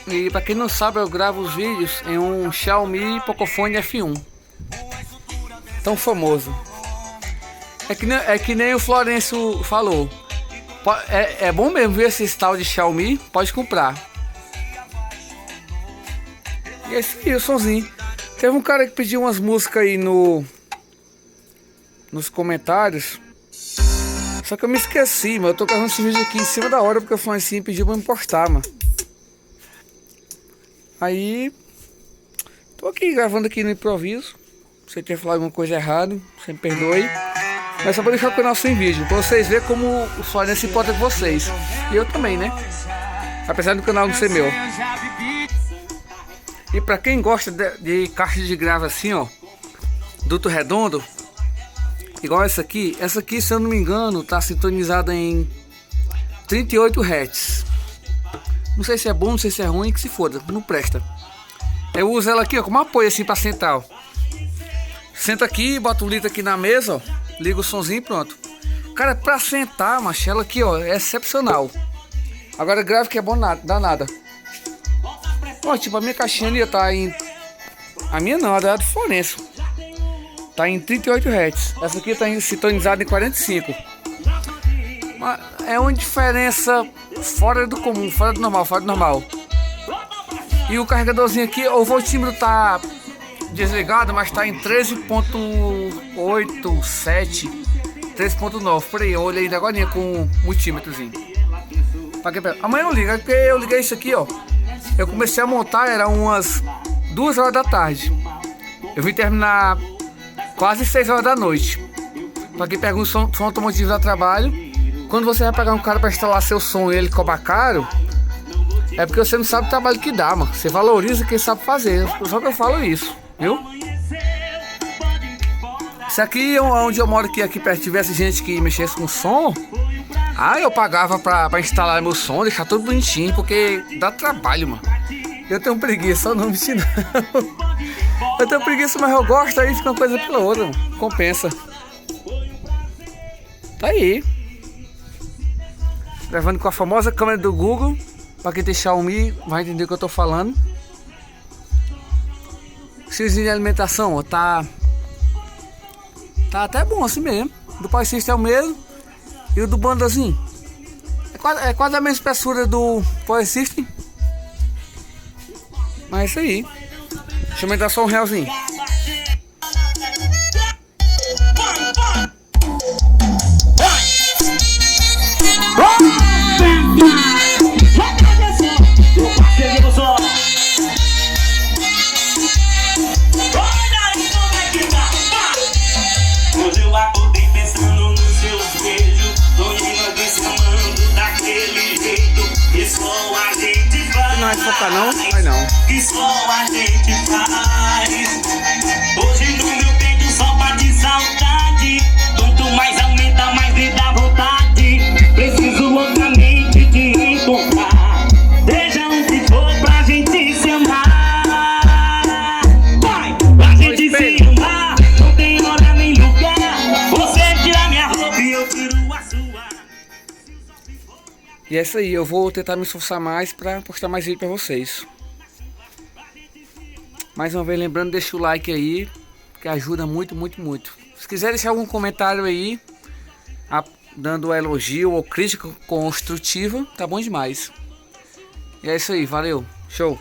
E pra quem não sabe, eu gravo os vídeos em um Xiaomi Pocophone F1. Tão famoso. É que nem o Florencio falou. É bom mesmo ver esse tal de Xiaomi, pode comprar. E esse aí, o somzinho. Teve um cara que pediu umas músicas aí nos comentários. Só que eu me esqueci, mano. Eu tô gravando esse vídeo aqui em cima da hora porque o Florencio pediu pra me postar, mano. Aí tô aqui gravando aqui no improviso. Se eu ter falado alguma coisa errada, você me perdoe. Mas só pra deixar o canal sem vídeo, pra vocês verem como o Florencio se importa com vocês. E eu também, né? Apesar do canal não ser meu. E pra quem gosta de caixa de grave assim, ó, duto redondo, igual essa aqui, se eu não me engano, tá sintonizada em 38 Hz. Não sei se é bom, não sei se é ruim, que se foda, não presta. Eu uso ela aqui, ó, como apoio assim pra sentar, ó. Senta aqui, bota o litro aqui na mesa, ó, liga o somzinho e pronto. Cara, pra sentar, macho, ela aqui, ó, é excepcional. Agora grave que é bom dá nada. Ó, tipo, a minha caixinha ali tá em... A minha não, a da Florencio. Tá em 38 Hz. Essa aqui tá sintonizada em 45. Mas é uma diferença fora do comum, fora do normal. E o carregadorzinho aqui, o voltímetro tá desligado, mas tá em 13.87, 13.9, por aí. Eu olhei ainda agora com o multímetrozinho. Amanhã eu ligo, porque eu liguei isso aqui, ó. Eu comecei a montar, era umas 2 horas da tarde. Eu vim terminar quase 6 horas da noite. Pra quem pega um som automotivo da trabalho, quando você vai pegar um cara pra instalar seu som e ele cobra caro, é porque você não sabe o trabalho que dá, mano. Você valoriza quem sabe fazer. Só que eu falo isso, viu? Se aqui onde eu moro, aqui perto, tivesse gente que mexesse com som, eu pagava pra instalar meu som, deixar tudo bonitinho, porque dá trabalho, mano. Eu tenho preguiça, não me não. Eu tenho preguiça, mas eu gosto, aí fica uma coisa pela outra, mano. Compensa. Tá aí. Gravando com a famosa câmera do Google. Pra quem tem Xiaomi vai entender o que eu tô falando. Fiozinho de alimentação, ó, tá até bom assim mesmo. Do Power System é o mesmo. E o do bandazinho é quase a mesma espessura do Power System. Mas é isso aí. Deixa eu aumentar só um realzinho. Hoje eu acordei pensando nos seus beijos, sonhando descamando daquele jeito que só a gente faz. Não vai focar não? Vai não. Que só a gente faz. Hoje no meu peito só bate saudade. Quanto mais aumenta, mais me dá vontade. Preciso loucamente te encontrar. Seja onde for pra gente se amar. Vai, pra gente se amar. Não tem hora nem lugar. Você tira minha roupa e eu tiro a sua. E é isso aí, eu vou tentar me esforçar mais pra postar mais vídeo pra vocês. Mais uma vez lembrando, deixa o like aí, que ajuda muito. Se quiser deixar algum comentário aí, dando elogio ou crítica construtiva, tá bom demais. E é isso aí, valeu, show!